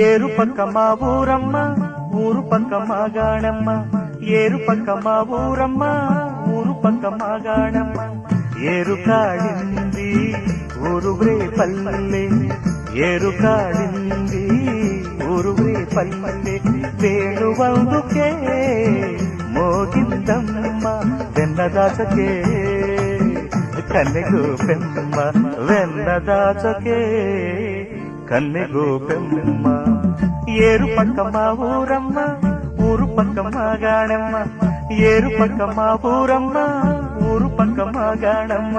ఏరు పక్క మా ఊరమ్మ ఊరు పక్క మా గాణమ్మ ఏరు పక్క మా ఊరమ్మ ఊరు పక్క మా గాణమ్మ ఏరు కాడింది ఊరువే పల్లె ఏరు కాడింది ఊరువే పల్లె వేణువందుకే మోగిందమ్మ వెన్నదాసకే కన్నె గోపెమ్మ వెన్నదాసకే కన్నె గోపెమ్మ ఏరు పక్క మా ఊరమ్మ ఊరు పక్క మా గాణమ్మ ఏరు పక్క మా ఊరమ్మ ఊరు పక్క మా గాణమ్మ